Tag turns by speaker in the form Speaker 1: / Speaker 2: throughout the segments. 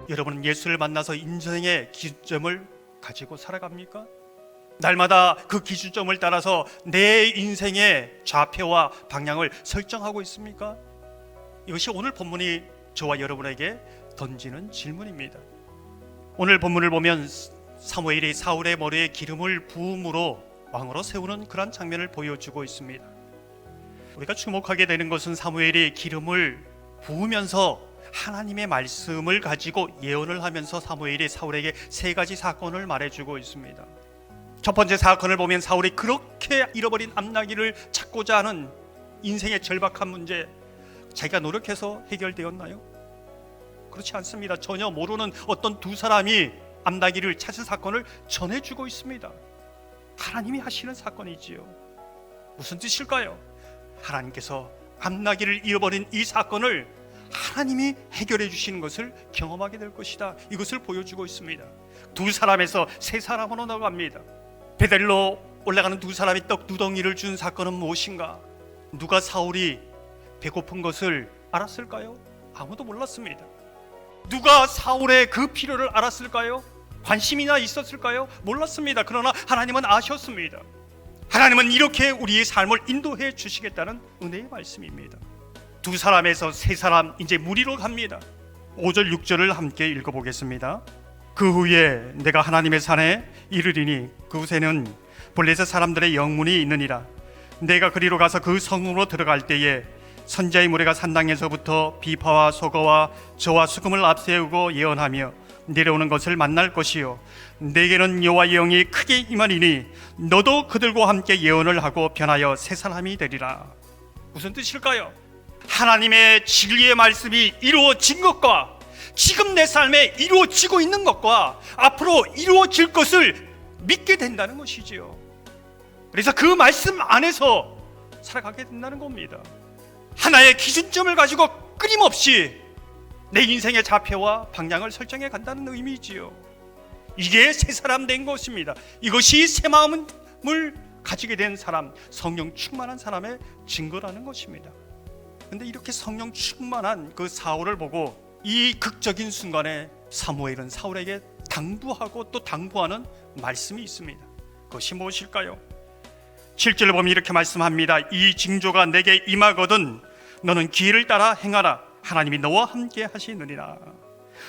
Speaker 1: 여러분은 예수를 만나서 인생의 기준점을 가지고 살아갑니까? 날마다 그 기준점을 따라서 내 인생의 좌표와 방향을 설정하고 있습니까? 이것이 오늘 본문이 저와 여러분에게 던지는 질문입니다. 오늘 본문을 보면 사무엘이 사울의 머리에 기름을 부음으로 왕으로 세우는 그런 장면을 보여주고 있습니다. 우리가 주목하게 되는 것은 사무엘이 기름을 부으면서 하나님의 말씀을 가지고 예언을 하면서 사무엘이 사울에게 세 가지 사건을 말해주고 있습니다. 첫 번째 사건을 보면 사울이 그렇게 잃어버린 암나기를 찾고자 하는 인생의 절박한 문제, 자기가 노력해서 해결되었나요? 그렇지 않습니다. 전혀 모르는 어떤 두 사람이 암나기를 찾은 사건을 전해주고 있습니다. 하나님이 하시는 사건이지요. 무슨 뜻일까요? 하나님께서 암나기를 잃어버린 이 사건을 하나님이 해결해 주시는 것을 경험하게 될 것이다. 이것을 보여주고 있습니다. 두 사람에서 세 사람으로 나갑니다. 베델로 올라가는 두 사람이 떡 두덩이를 준 사건은 무엇인가? 누가 사울이 배고픈 것을 알았을까요? 아무도 몰랐습니다. 누가 사울의 그 필요를 알았을까요? 관심이나 있었을까요? 몰랐습니다. 그러나 하나님은 아셨습니다. 하나님은 이렇게 우리의 삶을 인도해 주시겠다는 은혜의 말씀입니다. 두 사람에서 세 사람, 이제 무리로 갑니다. 5절 6절을 함께 읽어보겠습니다. 그 후에 내가 하나님의 산에 이르리니 그곳에는 블레셋 사람들의 영문이 있느니라. 내가 그리로 가서 그 성으로 들어갈 때에 선지자의 무리가 산당에서부터 비파와 소거와 저와 수금을 앞세우고 예언하며 내려오는 것을 만날 것이요, 내게는 여호와의 영이 크게 임하리니 너도 그들과 함께 예언을 하고 변하여 새 사람이 되리라. 무슨 뜻일까요? 하나님의 진리의 말씀이 이루어진 것과 지금 내 삶에 이루어지고 있는 것과 앞으로 이루어질 것을 믿게 된다는 것이지요. 그래서 그 말씀 안에서 살아가게 된다는 겁니다. 하나의 기준점을 가지고 끊임없이 내 인생의 좌표와 방향을 설정해 간다는 의미지요. 이게 새 사람 된 것입니다. 이것이 새 마음을 가지게 된 사람, 성령 충만한 사람의 증거라는 것입니다. 그런데 이렇게 성령 충만한 그 사울을 보고 이 극적인 순간에 사무엘은 사울에게 당부하고 또 당부하는 말씀이 있습니다. 그것이 무엇일까요? 7절을 보면 이렇게 말씀합니다. 이 징조가 내게 임하거든 너는 기회를 따라 행하라. 하나님이 너와 함께 하시느니라.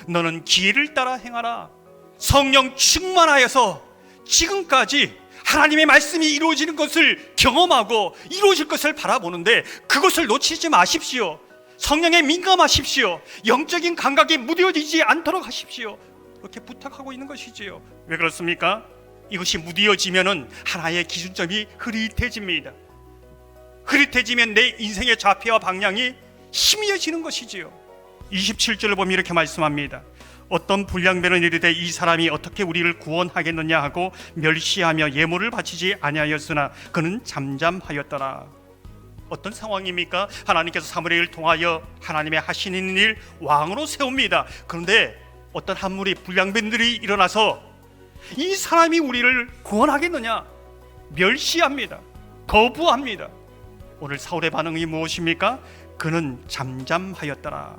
Speaker 1: 너는 기회를 따라 행하라. 성령 충만하여서 지금까지 하나님의 말씀이 이루어지는 것을 경험하고 이루어질 것을 바라보는데 그것을 놓치지 마십시오. 성령에 민감하십시오. 영적인 감각이 무뎌지지 않도록 하십시오. 그렇게 부탁하고 있는 것이지요. 왜 그렇습니까? 이것이 무뎌지면은 하나의 기준점이 흐릿해집니다. 흐릿해지면 내 인생의 좌표와 방향이 희미해지는 것이지요. 27절을 보면 이렇게 말씀합니다. 어떤 불량배는 이르되 이 사람이 어떻게 우리를 구원하겠느냐 하고 멸시하며 예물을 바치지 아니하였으나 그는 잠잠하였더라. 어떤 상황입니까? 하나님께서 사무엘을 통하여 하나님의 하시는 일 왕으로 세웁니다. 그런데 어떤 한 무리 불량배들이 일어나서 이 사람이 우리를 구원하겠느냐 멸시합니다. 거부합니다. 오늘 사울의 반응이 무엇입니까? 그는 잠잠하였더라.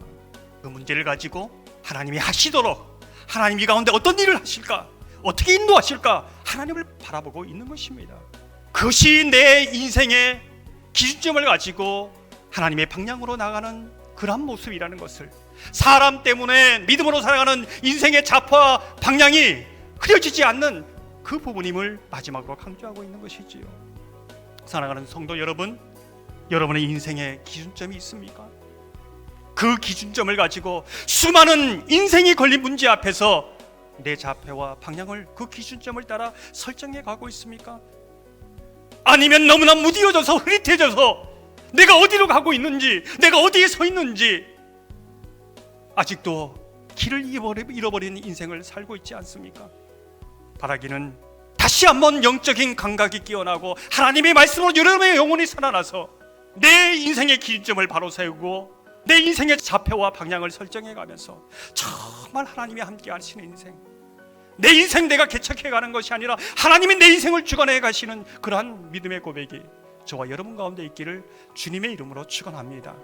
Speaker 1: 그 문제를 가지고 하나님이 하시도록, 하나님이 가운데 어떤 일을 하실까, 어떻게 인도하실까 하나님을 바라보고 있는 것입니다. 그것이 내 인생의 기준점을 가지고 하나님의 방향으로 나가는 그러한 모습이라는 것을, 사람 때문에 믿음으로 살아가는 인생의 좌표와 방향이 흐려지지 않는 그 부분임을 마지막으로 강조하고 있는 것이지요. 사랑하는 성도 여러분, 여러분의 인생의 기준점이 있습니까? 그 기준점을 가지고 수많은 인생이 걸린 문제 앞에서 내 좌표와 방향을 그 기준점을 따라 설정해 가고 있습니까? 아니면 너무나 무디어져서 흐릿해져서 내가 어디로 가고 있는지, 내가 어디에 서 있는지 아직도 길을 잃어버린 인생을 살고 있지 않습니까? 바라기는 다시 한번 영적인 감각이 깨어나고 하나님의 말씀으로 여러분의 영혼이 살아나서 내 인생의 기준점을 바로 세우고 내 인생의 좌표와 방향을 설정해 가면서 정말 하나님이 함께 하시는 인생, 내 인생 내가 개척해 가는 것이 아니라 하나님이 내 인생을 주관해 가시는 그러한 믿음의 고백이 저와 여러분 가운데 있기를 주님의 이름으로 축원합니다.